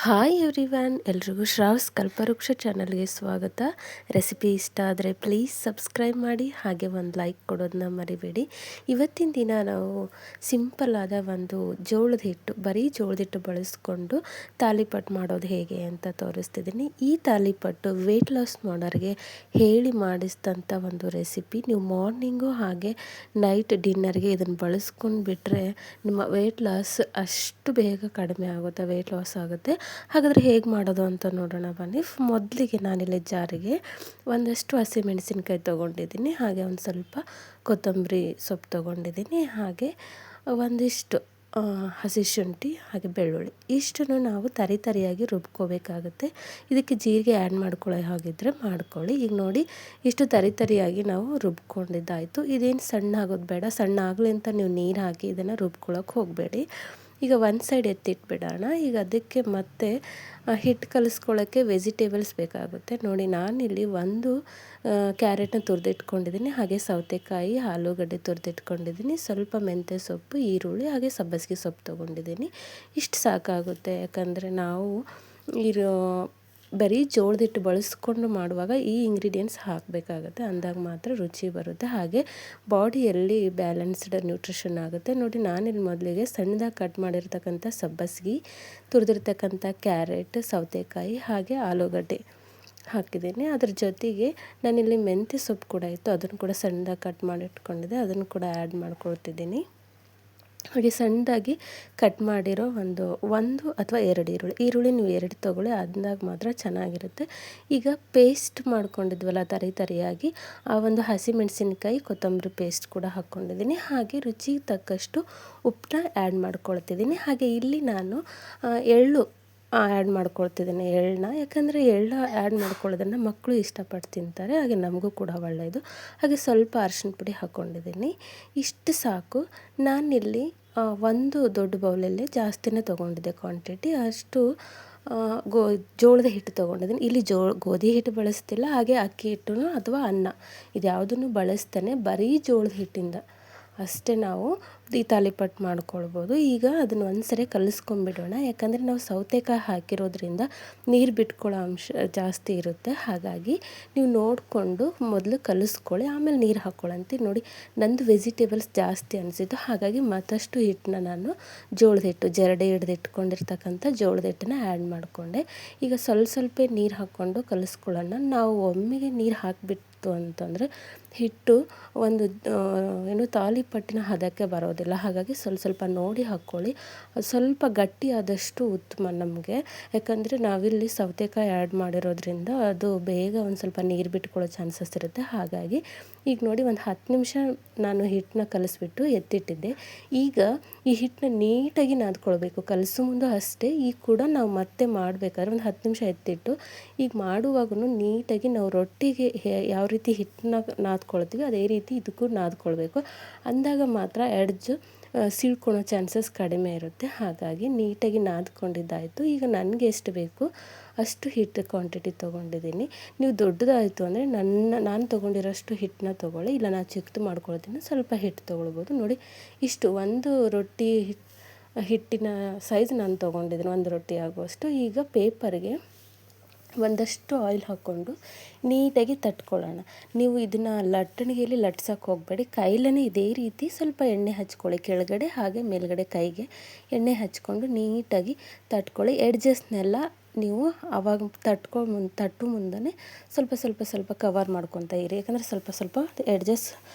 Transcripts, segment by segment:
Hi everyone, ಎಲ್ರಿಗೂ ಶ್ರಾವ್ಸ್ ಕಲ್ಪವೃಕ್ಷ ಚಾನಲ್ಗೆ ಸ್ವಾಗತ. ರೆಸಿಪಿ ಇಷ್ಟ ಆದರೆ ಪ್ಲೀಸ್ ಸಬ್ಸ್ಕ್ರೈಬ್ ಮಾಡಿ, ಹಾಗೆ ಒಂದು ಲೈಕ್ ಕೊಡೋದನ್ನ ಮರಿಬೇಡಿ. ಇವತ್ತಿನ ದಿನ ನಾವು ಸಿಂಪಲ್ ಆದ ಒಂದು ಜೋಳದ ಹಿಟ್ಟು, ಬರೀ ಜೋಳದ ಹಿಟ್ಟು ಬಳಸ್ಕೊಂಡು ತಾಲಿಪಟ್ಟು ಮಾಡೋದು ಹೇಗೆ ಅಂತ ತೋರಿಸ್ತಿದ್ದೀನಿ. ಈ ತಾಲಿಪಟ್ಟು ವೆಯ್ಟ್ ಲಾಸ್ ಮಾಡೋರಿಗೆ ಹೇಳಿ ಮಾಡಿಸಿದಂಥ ಒಂದು ರೆಸಿಪಿ. ನೀವು ಮಾರ್ನಿಂಗು ಹಾಗೆ ನೈಟ್ ಡಿನ್ನರ್ಗೆ ಇದನ್ನು ಬಳಸ್ಕೊಂಡು ಬಿಟ್ಟರೆ ನಿಮ್ಮ ವೆಯ್ಟ್ ಲಾಸ್ ಅಷ್ಟು ಬೇಗ ಕಡಿಮೆ ಆಗುತ್ತೆ, ವೆಯ್ಟ್ ಲಾಸ್ ಆಗುತ್ತೆ. ಹಾಗಾದರೆ ಹೇಗೆ ಮಾಡೋದು ಅಂತ ನೋಡೋಣ ಬನ್ನಿ. ಮೊದಲಿಗೆ ನಾನಿಲ್ಲಿ ಜಾರಿಗೆ ಒಂದಷ್ಟು ಹಸಿಮೆಣಸಿನ್ಕಾಯಿ ತೊಗೊಂಡಿದ್ದೀನಿ, ಹಾಗೆ ಒಂದು ಸ್ವಲ್ಪ ಕೊತ್ತಂಬರಿ ಸೊಪ್ಪು ತೊಗೊಂಡಿದ್ದೀನಿ, ಹಾಗೆ ಒಂದಿಷ್ಟು ಹಸಿ ಶುಂಠಿ ಹಾಗೆ ಬೆಳ್ಳುಳ್ಳಿ. ಇಷ್ಟನ್ನು ನಾವು ತರಿಯಾಗಿ ರುಬ್ಕೋಬೇಕಾಗುತ್ತೆ. ಇದಕ್ಕೆ ಜೀರಿಗೆ ಆ್ಯಡ್ ಮಾಡ್ಕೊಳ್ಳೋ ಹಾಗಿದ್ರೆ ಮಾಡ್ಕೊಳ್ಳಿ. ಈಗ ನೋಡಿ, ಇಷ್ಟು ತರಿಯಾಗಿ ನಾವು ರುಬ್ಕೊಂಡಿದ್ದಾಯಿತು. ಇದೇನು ಸಣ್ಣ ಆಗೋದು ಬೇಡ, ಸಣ್ಣ ಆಗಲಿ ಅಂತ ನೀವು ನೀರು ಹಾಕಿ ಇದನ್ನು ರುಬ್ಕೊಳ್ಳೋಕೆ ಹೋಗಬೇಡಿ. ಈಗ ಒಂದು ಸೈಡ್ ಎತ್ತಿಟ್ಬಿಡೋಣ. ಈಗ ಅದಕ್ಕೆ ಮತ್ತೆ ಹಿಟ್ಟು ಕಲಿಸ್ಕೊಳ್ಳೋಕ್ಕೆ ವೆಜಿಟೇಬಲ್ಸ್ ಬೇಕಾಗುತ್ತೆ. ನೋಡಿ, ನಾನಿಲ್ಲಿ ಒಂದು ಕ್ಯಾರೆಟ್ನ ತುರಿದಿಟ್ಕೊಂಡಿದ್ದೀನಿ, ಹಾಗೆ ಸೌತೆಕಾಯಿ, ಆಲೂಗಡ್ಡೆ ತುರಿದಿಟ್ಕೊಂಡಿದ್ದೀನಿ, ಸ್ವಲ್ಪ ಮೆಂತ್ಯ ಸೊಪ್ಪು, ಈರುಳ್ಳಿ, ಹಾಗೆ ಸಬ್ಬಸಿಗೆ ಸೊಪ್ಪು ತೊಗೊಂಡಿದ್ದೀನಿ. ಇಷ್ಟು ಸಾಕಾಗುತ್ತೆ, ಯಾಕಂದರೆ ನಾವು ಬರೀ ಜೋಳದ ಹಿಟ್ಟು ಬಳಸ್ಕೊಂಡು ಮಾಡುವಾಗ ಈ ಇಂಗ್ರೀಡಿಯೆಂಟ್ಸ್ ಹಾಕಬೇಕಾಗುತ್ತೆ, ಅಂದಾಗ ಮಾತ್ರ ರುಚಿ ಬರುತ್ತೆ, ಹಾಗೆ ಬಾಡಿಯಲ್ಲಿ ಬ್ಯಾಲೆನ್ಸ್ಡ್ ನ್ಯೂಟ್ರಿಷನ್ ಆಗುತ್ತೆ. ನೋಡಿ, ನಾನಿಲ್ಲಿ ಮೊದಲಿಗೆ ಸಣ್ಣದಾಗಿ ಕಟ್ ಮಾಡಿರ್ತಕ್ಕಂಥ ಸಬ್ಬಸಿಗೆ, ತುರಿದಿರ್ತಕ್ಕಂಥ ಕ್ಯಾರೆಟ್, ಸೌತೆಕಾಯಿ, ಹಾಗೆ ಆಲೂಗಡ್ಡೆ ಹಾಕಿದ್ದೀನಿ. ಅದ್ರ ಜೊತೆಗೆ ನಾನಿಲ್ಲಿ ಮೆಂತ್ಯ ಸೊಪ್ಪು ಕೂಡ ಇತ್ತು, ಅದನ್ನು ಕೂಡ ಸಣ್ಣದಾಗಿ ಕಟ್ ಮಾಡಿ ಇಟ್ಕೊಂಡಿದ್ದೆ, ಅದನ್ನು ಕೂಡ ಆ್ಯಡ್ ಮಾಡ್ಕೊಳ್ತಿದ್ದೀನಿ. ಹಾಗೆ ಸಣ್ಣದಾಗಿ ಕಟ್ ಮಾಡಿರೋ ಒಂದು ಅಥವಾ 2 ಈರುಳ್ಳಿ ನೀವು 2 ತೊಗೊಳ್ಳಿ, ಅಂದಾಗ ಮಾತ್ರ ಚೆನ್ನಾಗಿರುತ್ತೆ. ಈಗ ಪೇಸ್ಟ್ ಮಾಡ್ಕೊಂಡಿದ್ವಲ್ಲ ತರಿಯಾಗಿ, ಆ ಒಂದು ಹಸಿಮೆಣಸಿನ್ಕಾಯಿ ಕೊತ್ತಂಬರಿ ಪೇಸ್ಟ್ ಕೂಡ ಹಾಕ್ಕೊಂಡಿದ್ದೀನಿ, ಹಾಗೆ ರುಚಿಗೆ ತಕ್ಕಷ್ಟು ಉಪ್ಪನ್ನ ಆ್ಯಡ್ ಮಾಡ್ಕೊಳ್ತಿದ್ದೀನಿ. ಹಾಗೆ ಇಲ್ಲಿ ನಾನು ಎಳ್ಳು ಆ್ಯಡ್ ಮಾಡ್ಕೊಳ್ತಿದ್ದೀನಿ, ಎಳ್ಳನ್ನ. ಯಾಕಂದರೆ ಎಳ್ಳು ಆ್ಯಡ್ ಮಾಡ್ಕೊಳ್ಳೋದನ್ನು ಮಕ್ಕಳು ಇಷ್ಟಪಟ್ಟು ತಿಂತಾರೆ, ಹಾಗೆ ನಮಗೂ ಕೂಡ ಒಳ್ಳೆಯದು. ಹಾಗೆ ಸ್ವಲ್ಪ ಅರಿಶಿನ ಪುಡಿ ಹಾಕ್ಕೊಂಡಿದ್ದೀನಿ, ಇಷ್ಟು ಸಾಕು. ನಾನಿಲ್ಲಿ ಒಂದು ದೊಡ್ಡ ಬೌಲಲ್ಲಿ ಜಾಸ್ತಿನೇ ತೊಗೊಂಡಿದ್ದೆ ಕ್ವಾಂಟಿಟಿ, ಅಷ್ಟು ಜೋಳದ ಹಿಟ್ಟು ತೊಗೊಂಡಿದ್ದೀನಿ. ಇಲ್ಲಿ ಗೋಧಿ ಹಿಟ್ಟು ಬಳಸ್ತಿಲ್ಲ, ಹಾಗೆ ಅಕ್ಕಿ ಹಿಟ್ಟು ಅಥವಾ ಅನ್ನ ಇದು ಯಾವುದನ್ನು ಬಳಸ್ತಾನೆ, ಬರೀ ಜೋಳದ ಹಿಟ್ಟಿಂದ ಅಷ್ಟೇ ನಾವು ಈ ತಾಲಿಪಟ್ಟು ಮಾಡ್ಕೊಳ್ಬೋದು. ಈಗ ಅದನ್ನು ಒಂದ್ಸರಿ ಕಲಿಸ್ಕೊಂಬಿಡೋಣ, ಯಾಕಂದರೆ ನಾವು ಸೌತೆಕಾಯಿ ಹಾಕಿರೋದ್ರಿಂದ ನೀರು ಬಿಟ್ಕೊಳ್ಳೋ ಅಂಶ ಜಾಸ್ತಿ ಇರುತ್ತೆ. ಹಾಗಾಗಿ ನೀವು ನೋಡಿಕೊಂಡು ಮೊದಲು ಕಲಿಸ್ಕೊಳ್ಳಿ, ಆಮೇಲೆ ನೀರು ಹಾಕ್ಕೊಳ್ಳಂತೆ. ನೋಡಿ, ನಂದು ವೆಜಿಟೇಬಲ್ಸ್ ಜಾಸ್ತಿ ಅನಿಸಿದ್ದು, ಹಾಗಾಗಿ ಮತ್ತಷ್ಟು ಹಿಟ್ಟನ್ನ ನಾನು ಜೋಳದ ಹಿಟ್ಟು ಜರಡಿ ಹಿಡ್ದು ಇಟ್ಕೊಂಡಿರ್ತಕ್ಕಂಥ ಜೋಳದ ಹಿಟ್ಟನ್ನ ಆ್ಯಡ್ ಮಾಡಿಕೊಂಡೆ. ಈಗ ಸ್ವಲ್ಪ ನೀರು ಹಾಕ್ಕೊಂಡು ಕಲಿಸ್ಕೊಳ್ಳೋಣ. ನಾವು ಒಮ್ಮೆಗೆ ನೀರು ಹಾಕಿಬಿಟ್ಟು ಅಂತಂದರೆ ಹಿಟ್ಟು ತಾಲಿಪಟ್ಟಿನ ಹದಕ್ಕೆ ಬರೋದಿಲ್ಲ, ಹಾಗಾಗಿ ಸ್ವಲ್ಪ ನೋಡಿ ಹಾಕ್ಕೊಳ್ಳಿ. ಸ್ವಲ್ಪ ಗಟ್ಟಿ ಆದಷ್ಟು ಉತ್ತಮ ನಮಗೆ, ಯಾಕಂದರೆ ನಾವಿಲ್ಲಿ ಸೌತೆಕಾಯಿ ಆ್ಯಡ್ ಮಾಡಿರೋದ್ರಿಂದ ಅದು ಬೇಗ ಒಂದು ಸ್ವಲ್ಪ ನೀರು ಬಿಟ್ಕೊಳ್ಳೋ ಚಾನ್ಸಸ್ ಇರುತ್ತೆ. ಹಾಗಾಗಿ ಈಗ ನೋಡಿ, ಒಂದು 10 ನಿಮಿಷ ನಾನು ಹಿಟ್ಟನ್ನ ಕಲಿಸ್ಬಿಟ್ಟು ಎತ್ತಿಟ್ಟಿದ್ದೆ. ಈಗ ಈ ಹಿಟ್ಟನ್ನ ನೀಟಾಗಿ ನಾದ್ಕೊಳ್ಬೇಕು, ಕಲಸೋ ಮುಂದೆ ಅಷ್ಟೇ. ಈಗ ಕೂಡ ನಾವು ಮತ್ತೆ ಮಾಡಬೇಕಾದ್ರೆ ಒಂದು 10 ನಿಮಿಷ ಎತ್ತಿಟ್ಟು, ಈಗ ಮಾಡುವಾಗೂ ನೀಟಾಗಿ ನಾವು ರೊಟ್ಟಿಗೆ ಯಾವ ರೀತಿ ಹಿಟ್ಟನ್ನ ನಾದ್ಕೊಳ್ತೀವಿ ಅದೇ ರೀತಿ ಇದಕ್ಕೂ ನಾದ್ಕೊಳ್ಬೇಕು, ಅಂದಾಗ ಮಾತ್ರ ಎಡ್ಜು ಸೀಳ್ಕೊಳೋ ಚಾನ್ಸಸ್ ಕಡಿಮೆ ಇರುತ್ತೆ. ಹಾಗಾಗಿ ನೀಟಾಗಿ ನಾದ್ಕೊಂಡಿದ್ದಾಯಿತು. ಈಗ ನನಗೆ ಎಷ್ಟು ಬೇಕು ಅಷ್ಟು ಹಿಟ್ಟು ಕ್ವಾಂಟಿಟಿ ತೊಗೊಂಡಿದ್ದೀನಿ. ನೀವು ದೊಡ್ಡದಾಯಿತು ಅಂದರೆ ನಾನು ತೊಗೊಂಡಿರೋಷ್ಟು ಹಿಟ್ಟನ್ನ ತೊಗೊಳ್ಳಿ, ಇಲ್ಲ ನಾನು ಚಿಕ್ಕದು ಮಾಡ್ಕೊಳ್ತೀನಿ, ಸ್ವಲ್ಪ ಹಿಟ್ಟು ತೊಗೊಳ್ಬೋದು. ನೋಡಿ, ಇಷ್ಟು ಒಂದು ರೊಟ್ಟಿ ಹಿಟ್ಟಿನ ಸೈಜ್ ನಾನು ತೊಗೊಂಡಿದ್ದೀನಿ, ಒಂದು ರೊಟ್ಟಿ ಆಗುವಷ್ಟು. ಈಗ ಪೇಪರ್ಗೆ ಒಂದಷ್ಟು ಆಯಿಲ್ ಹಾಕ್ಕೊಂಡು ನೀಟಾಗಿ ತಟ್ಕೊಳ್ಳೋಣ. ನೀವು ಇದನ್ನು ಲಟ್ಟಣಿಗೆಯಲ್ಲಿ ಲಟ್ಸೋಕ್ಕೆ ಹೋಗಬೇಡಿ, ಕೈಲೇ ಇದೇ ರೀತಿ ಸ್ವಲ್ಪ ಎಣ್ಣೆ ಹಚ್ಕೊಳ್ಳಿ, ಕೆಳಗಡೆ ಹಾಗೆ ಮೇಲ್ಗಡೆ ಕೈಗೆ ಎಣ್ಣೆ ಹಚ್ಕೊಂಡು ನೀಟಾಗಿ ತಟ್ಕೊಳ್ಳಿ. ಎಡ್ಜಸ್ನೆಲ್ಲ ನೀವು ಆವಾಗ ತಟ್ಟು ಮುಂದೆ ಸ್ವಲ್ಪ ಕವರ್ ಮಾಡ್ಕೊತಾ ಇರಿ, ಯಾಕಂದರೆ ಸ್ವಲ್ಪ ಎಡ್ಜಸ್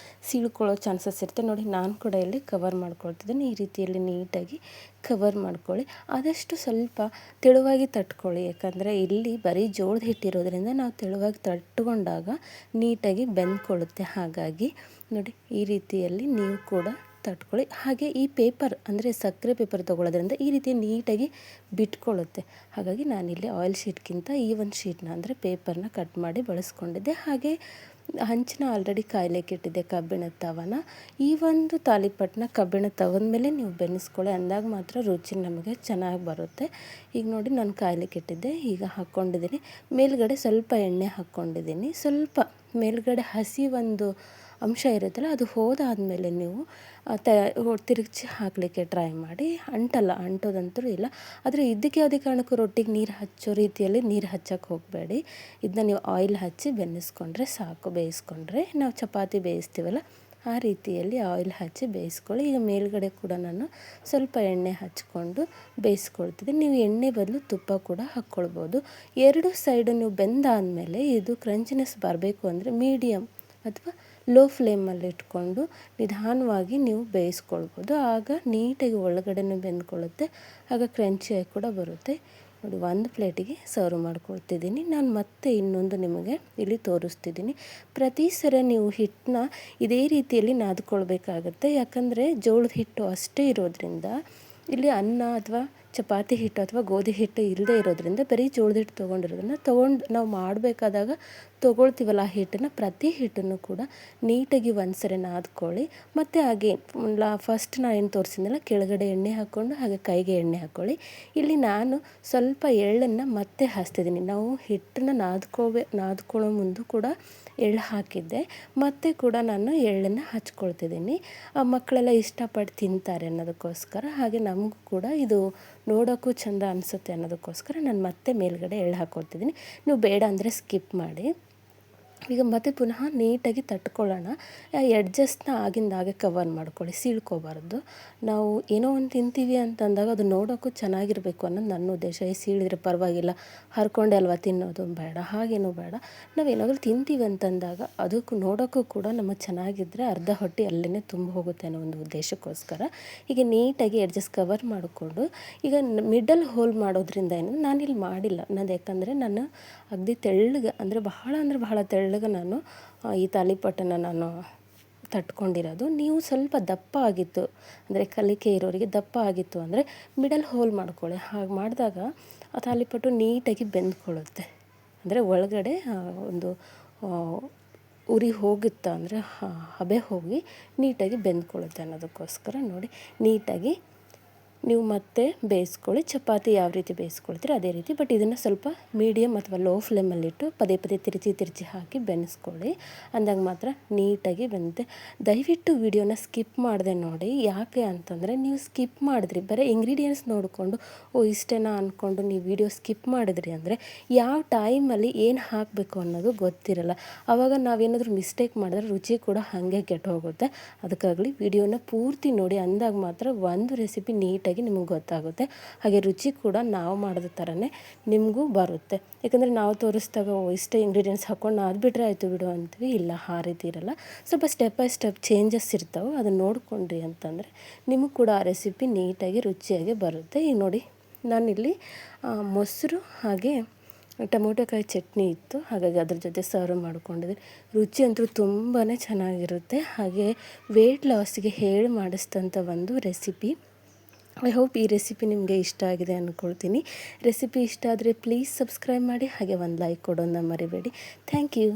ಸೀಳ್ಕೊಳ್ಳೋ ಚಾನ್ಸಸ್ ಇರುತ್ತೆ. ನೋಡಿ, ನಾನು ಕೂಡ ಇಲ್ಲಿ ಕವರ್ ಮಾಡ್ಕೊಳ್ತಿದ್ದೀನಿ, ಈ ರೀತಿಯಲ್ಲಿ ನೀಟಾಗಿ ಕವರ್ ಮಾಡ್ಕೊಳ್ಳಿ. ಆದಷ್ಟು ಸ್ವಲ್ಪ ತೆಳುವಾಗಿ ತಟ್ಕೊಳ್ಳಿ, ಯಾಕಂದರೆ ಇಲ್ಲಿ ಬರೀ ಜೋಳದ ಹಿಟ್ಟಿರೋದ್ರಿಂದ ನಾವು ತೆಳುವಾಗಿ ತಟ್ಕೊಂಡಾಗ ನೀಟಾಗಿ ಬೆಂದ್ಕೊಳ್ಳುತ್ತೆ. ಹಾಗಾಗಿ ನೋಡಿ, ಈ ರೀತಿಯಲ್ಲಿ ನೀವು ಕೂಡ ತಟ್ಕೊಳ್ಳಿ. ಹಾಗೆ ಈ ಪೇಪರ್ ಅಂದರೆ ಸಕ್ಕರೆ ಪೇಪರ್ ತೊಗೊಳ್ಳೋದ್ರಿಂದ ಈ ರೀತಿ ನೀಟಾಗಿ ಬಿಟ್ಕೊಳ್ಳುತ್ತೆ. ಹಾಗಾಗಿ ನಾನಿಲ್ಲಿ ಆಯಿಲ್ ಶೀಟ್ಗಿಂತ ಈ ಒಂದು ಶೀಟ್ನ ಅಂದರೆ ಪೇಪರ್ನ ಕಟ್ ಮಾಡಿ ಬಳಸ್ಕೊಂಡಿದ್ದೆ. ಹಾಗೆ ಹಂಚನ್ನ ಆಲ್ರೆಡಿ ಕಾಯ್ಲಿಕ್ಕೆ ಇಟ್ಟಿದ್ದೆ, ಕಬ್ಬಿಣದ ತವನ. ಈ ಒಂದು ತಾಲಿಪಟ್ಟನ್ನ ಕಬ್ಬಿಣದ ತವದ ಮೇಲೆ ನೀವು ಬೆನೆಸ್ಕೊಳ್ಳಿ, ಅಂದಾಗ ಮಾತ್ರ ರುಚಿ ನಮಗೆ ಚೆನ್ನಾಗಿ ಬರುತ್ತೆ. ಈಗ ನೋಡಿ, ನಾನು ಕಾಯ್ಲಿಕ್ಕೆ ಇಟ್ಟಿದ್ದೆ, ಈಗ ಹಾಕ್ಕೊಂಡಿದ್ದೀನಿ. ಮೇಲ್ಗಡೆ ಸ್ವಲ್ಪ ಎಣ್ಣೆ ಹಾಕ್ಕೊಂಡಿದ್ದೀನಿ, ಸ್ವಲ್ಪ ಮೇಲ್ಗಡೆ ಹಸಿ ಒಂದು ಅಂಶ ಇರುತ್ತಲ್ಲ ಅದು ಹೋದಾದಮೇಲೆ ನೀವು ತಿರುಗಿಸಿ ಹಾಕಲಿಕ್ಕೆ ಟ್ರೈ ಮಾಡಿ. ಅಂಟೋದಂತೂ ಇಲ್ಲ. ಆದರೆ ಇದಕ್ಕೆ ಯಾವುದೇ ಕಾರಣಕ್ಕೂ ರೊಟ್ಟಿಗೆ ನೀರು ಹಚ್ಚೋ ರೀತಿಯಲ್ಲಿ ನೀರು ಹಚ್ಚಕ್ಕೆ ಹೋಗಬೇಡಿ. ಇದನ್ನ ನೀವು ಆಯಿಲ್ ಹಚ್ಚಿ ಬೆನ್ನಿಸ್ಕೊಂಡ್ರೆ ಸಾಕು. ಬೇಯಿಸ್ಕೊಂಡ್ರೆ ನಾವು ಚಪಾತಿ ಬೇಯಿಸ್ತೀವಲ್ಲ ಆ ರೀತಿಯಲ್ಲಿ ಆಯಿಲ್ ಹಚ್ಚಿ ಬೇಯಿಸ್ಕೊಳ್ಳಿ. ಈಗ ಮೇಲ್ಗಡೆ ಕೂಡ ನಾನು ಸ್ವಲ್ಪ ಎಣ್ಣೆ ಹಚ್ಕೊಂಡು ಬೇಯಿಸ್ಕೊಳ್ತಿದ್ದೀನಿ. ನೀವು ಎಣ್ಣೆ ಬದಲು ತುಪ್ಪ ಕೂಡ ಹಾಕ್ಕೊಳ್ಬೋದು. ಎರಡು ಸೈಡು ನೀವು ಬೆಂದಾದಮೇಲೆ ಇದು ಕ್ರಂಚಿನೆಸ್ ಬರಬೇಕು ಅಂದರೆ ಮೀಡಿಯಮ್ ಅಥವಾ ಲೋ ಫ್ಲೇಮಲ್ಲಿ ಇಟ್ಕೊಂಡು ನಿಧಾನವಾಗಿ ನೀವು ಬೇಯಿಸ್ಕೊಳ್ಬೋದು. ಆಗ ನೀಟಾಗಿ ಒಳಗಡೆನೂ ಬೆಂದ್ಕೊಳ್ಳುತ್ತೆ, ಆಗ ಕ್ರಂಚಿಯಾಗಿ ಕೂಡ ಬರುತ್ತೆ. ನೋಡಿ, ಒಂದು ಪ್ಲೇಟಿಗೆ ಸರ್ವ್ ಮಾಡ್ಕೊಳ್ತಿದ್ದೀನಿ. ನಾನು ಮತ್ತೆ ಇನ್ನೊಂದು ನಿಮಗೆ ಇಲ್ಲಿ ತೋರಿಸ್ತಿದ್ದೀನಿ. ಪ್ರತಿ ಸಲ ನೀವು ಹಿಟ್ಟನ್ನ ಇದೇ ರೀತಿಯಲ್ಲಿ ನಾದ್ಕೊಳ್ಬೇಕಾಗತ್ತೆ. ಯಾಕಂದರೆ ಜೋಳದ ಹಿಟ್ಟು ಅಷ್ಟೇ ಇರೋದ್ರಿಂದ ಇಲ್ಲಿ ಅನ್ನ ಅಥವಾ ಚಪಾತಿ ಹಿಟ್ಟು ಅಥವಾ ಗೋಧಿ ಹಿಟ್ಟು ಇಲ್ಲದೆ ಇರೋದ್ರಿಂದ ಬರೀ ಜೋಳದ ಹಿಟ್ಟು ತೊಗೊಂಡಿರೋದನ್ನು ನಾವು ಮಾಡಬೇಕಾದಾಗ ತೊಗೊಳ್ತೀವಲ್ಲ ಆ ಹಿಟ್ಟನ್ನು, ಪ್ರತಿ ಹಿಟ್ಟನ್ನು ಕೂಡ ನೀಟಾಗಿ ಒಂದ್ಸರಿ ನಾದ್ಕೊಳ್ಳಿ. ಮತ್ತು ಹಾಗೆ ಫಸ್ಟ್ ನಾನು ಏನು ತೋರಿಸಿದ್ನಲ್ಲ, ಕೆಳಗಡೆ ಎಣ್ಣೆ ಹಾಕ್ಕೊಂಡು ಹಾಗೆ ಕೈಗೆ ಎಣ್ಣೆ ಹಾಕ್ಕೊಳ್ಳಿ. ಇಲ್ಲಿ ನಾನು ಸ್ವಲ್ಪ ಎಳ್ಳನ್ನು ಮತ್ತೆ ಹಾಕ್ತಿದ್ದೀನಿ. ನಾವು ಹಿಟ್ಟನ್ನು ನಾದ್ಕೊಳ್ಳೋ ಮುಂದೆ ಕೂಡ ಎಳ್ಳು ಹಾಕಿದ್ದೆ, ಮತ್ತೆ ಕೂಡ ನಾನು ಎಳ್ಳನ್ನು ಹಚ್ಕೊಳ್ತಿದ್ದೀನಿ. ಮಕ್ಕಳೆಲ್ಲ ಇಷ್ಟಪಟ್ಟು ತಿಂತಾರೆ ಅನ್ನೋದಕ್ಕೋಸ್ಕರ, ಹಾಗೆ ನಮಗೂ ಕೂಡ ಇದು ನೋಡೋಕ್ಕೂ ಚೆಂದ ಅನಿಸುತ್ತೆ ಅನ್ನೋದಕ್ಕೋಸ್ಕರ ನಾನು ಮತ್ತೆ ಮೇಲ್ಗಡೆ ಎಳ್ಳು ಹಾಕ್ಕೊಳ್ತಿದ್ದೀನಿ. ನೀವು ಬೇಡ ಅಂದರೆ ಸ್ಕಿಪ್ ಮಾಡಿ. ಈಗ ಮತ್ತೆ ಪುನಃ ನೀಟಾಗಿ ತಟ್ಕೊಳ್ಳೋಣ. ಎಡ್ಜಸ್ನ ಆಗಿಂದಾಗೆ ಕವರ್ ಮಾಡ್ಕೊಳ್ಳಿ, ಸೀಳ್ಕೋಬಾರ್ದು. ನಾವು ಏನೋ ಒಂದು ತಿಂತೀವಿ ಅಂತಂದಾಗ ಅದು ನೋಡೋಕ್ಕೂ ಚೆನ್ನಾಗಿರಬೇಕು ಅನ್ನೋದು ನನ್ನ ಉದ್ದೇಶ. ಸೀಳಿದ್ರೆ ಪರವಾಗಿಲ್ಲ, ಹರ್ಕೊಂಡೆ ಅಲ್ವಾ ತಿನ್ನೋದು, ಬೇಡ, ಹಾಗೇನೂ ಬೇಡ. ನಾವೇನಾದರೂ ತಿಂತೀವಿ ಅಂತಂದಾಗ ಅದಕ್ಕೂ ನೋಡೋಕ್ಕೂ ಕೂಡ ನಮ್ಮ ಚೆನ್ನಾಗಿದ್ದರೆ ಅರ್ಧ ಹೊಟ್ಟೆ ಅಲ್ಲೇ ತುಂಬ ಹೋಗುತ್ತೆ ಅನ್ನೋ ಒಂದು ಉದ್ದೇಶಕ್ಕೋಸ್ಕರ ಈಗ ನೀಟಾಗಿ ಎಡ್ಜಸ್ಟ್ ಕವರ್ ಮಾಡಿಕೊಂಡು, ಈಗ ಮಿಡಲ್ ಹೋಲ್ ಮಾಡೋದ್ರಿಂದ ಏನು ನಾನಿಲ್ಲಿ ಮಾಡಿಲ್ಲ. ಯಾಕಂದರೆ ನಾನು ಅಗದಿ ತೆಳ್ಳಗೆ ಅಂದರೆ ಬಹಳ ತೆಳ್ಳಗೆ ನಾನು ಈ ತಾಲಿಪಟ್ಟನ್ನು ನಾನು ತಟ್ಕೊಂಡಿರೋದು. ನೀವು ಸ್ವಲ್ಪ ದಪ್ಪ ಆಗಿತ್ತು ಅಂದರೆ ಕಲಿಕೆ ಇರೋರಿಗೆ ದಪ್ಪ ಆಗಿತ್ತು ಅಂದರೆ ಮಿಡಲ್ ಹೋಲ್ ಮಾಡ್ಕೊಳ್ಳಿ. ಹಾಗೆ ಮಾಡಿದಾಗ ಆ ತಾಲಿಪಟ್ಟು ನೀಟಾಗಿ ಬೆಂದ್ಕೊಳ್ಳುತ್ತೆ. ಅಂದರೆ ಒಳಗಡೆ ಒಂದು ಉರಿ ಹೋಗುತ್ತಾ ಅಂದರೆ ಹಬೆ ಹೋಗಿ ನೀಟಾಗಿ ಬೆಂದ್ಕೊಳ್ಳುತ್ತೆ ಅನ್ನೋದಕ್ಕೋಸ್ಕರ ನೋಡಿ ನೀಟಾಗಿ ನೀವು ಮತ್ತೆ ಬೇಯಿಸ್ಕೊಳ್ಳಿ. ಚಪಾತಿ ಯಾವ ರೀತಿ ಬೇಯಿಸ್ಕೊಳ್ತೀರೋ ಅದೇ ರೀತಿ, ಬಟ್ ಇದನ್ನು ಸ್ವಲ್ಪ ಮೀಡಿಯಮ್ ಅಥವಾ ಲೋ ಫ್ಲೇಮಲ್ಲಿಟ್ಟು ಪದೇ ತಿರುಚಿ ಹಾಕಿ ಬೆನೆಸ್ಕೊಳ್ಳಿ. ಅಂದಾಗ ಮಾತ್ರ ನೀಟಾಗಿ ಬೆಂತೆ. ದಯವಿಟ್ಟು ವಿಡಿಯೋನ ಸ್ಕಿಪ್ ಮಾಡಿದೆ ನೋಡಿ. ಯಾಕೆ ಅಂತಂದರೆ ನೀವು ಸ್ಕಿಪ್ ಮಾಡಿದ್ರಿ, ಬರೀ ಇಂಗ್ರೀಡಿಯೆಂಟ್ಸ್ ನೋಡಿಕೊಂಡು ಇಷ್ಟೇನಾ ಅಂದ್ಕೊಂಡು ನೀವು ವಿಡಿಯೋ ಸ್ಕಿಪ್ ಮಾಡಿದ್ರಿ ಅಂದರೆ ಯಾವ ಟೈಮಲ್ಲಿ ಏನು ಹಾಕಬೇಕು ಅನ್ನೋದು ಗೊತ್ತಿರಲ್ಲ. ಆವಾಗ ನಾವೇನಾದರೂ ಮಿಸ್ಟೇಕ್ ಮಾಡಿದ್ರೆ ರುಚಿ ಕೂಡ ಹಾಗೆ ಕೆಟ್ಟು ಹೋಗುತ್ತೆ. ಅದಕ್ಕಾಗಲಿ ವಿಡಿಯೋನ ಪೂರ್ತಿ ನೋಡಿ, ಅಂದಾಗ ಮಾತ್ರ ಒಂದು ರೆಸಿಪಿ ನೀಟಾಗಿ ನಿಮಗೆ ಗೊತ್ತಾಗುತ್ತೆ. ಹಾಗೆ ರುಚಿ ಕೂಡ ನಾವು ಮಾಡೋದ ಥರನೇ ನಿಮಗೂ ಬರುತ್ತೆ. ಯಾಕಂದರೆ ನಾವು ತೋರಿಸಿದಾಗ ಇಷ್ಟೇ ಇಂಗ್ರೀಡಿಯೆಂಟ್ಸ್ ಹಾಕ್ಕೊಂಡು ಬಿಟ್ಟರೆ ಆಯಿತು ಬಿಡು ಅಂತೀವಿ. ಇಲ್ಲ, ಆ ರೀತಿ ಇರಲ್ಲ. ಸ್ವಲ್ಪ ಸ್ಟೆಪ್ ಬೈ ಸ್ಟೆಪ್ ಚೇಂಜಸ್ ಇರ್ತಾವೆ. ಅದನ್ನು ನೋಡಿಕೊಂಡ್ರಿ ಅಂತಂದರೆ ನಿಮಗೆ ಕೂಡ ಆ ರೆಸಿಪಿ ನೀಟಾಗಿ ರುಚಿಯಾಗಿ ಬರುತ್ತೆ. ಈಗ ನೋಡಿ, ನಾನಿಲ್ಲಿ ಮೊಸರು ಹಾಗೆ ಟೊಮೊಟೊಕಾಯಿ ಚಟ್ನಿ ಇತ್ತು, ಹಾಗಾಗಿ ಅದ್ರ ಜೊತೆ ಸರ್ವ್ ಮಾಡ್ಕೊಂಡಿದ್ದೀನಿ. ರುಚಿ ಅಂತೂ ತುಂಬಾ ಚೆನ್ನಾಗಿರುತ್ತೆ. ಹಾಗೆ ವೆಯ್ಟ್ ಲಾಸ್ಗೆ ಹೇಳಿ ಮಾಡಿಸಿದಂಥ ಒಂದು ರೆಸಿಪಿ. ಐ ಹೋಪ್ ಈ ರೆಸಿಪಿ ನಿಮಗೆ ಇಷ್ಟ ಆಗಿದೆ ಅಂದ್ಕೊಳ್ತೀನಿ. ರೆಸಿಪಿ ಇಷ್ಟ ಆದರೆ ಪ್ಲೀಸ್ ಸಬ್ಸ್ಕ್ರೈಬ್ ಮಾಡಿ, ಹಾಗೆ ಒಂದು ಲೈಕ್ ಕೊಡೋದನ್ನ ಮರಿಬೇಡಿ. Thank you.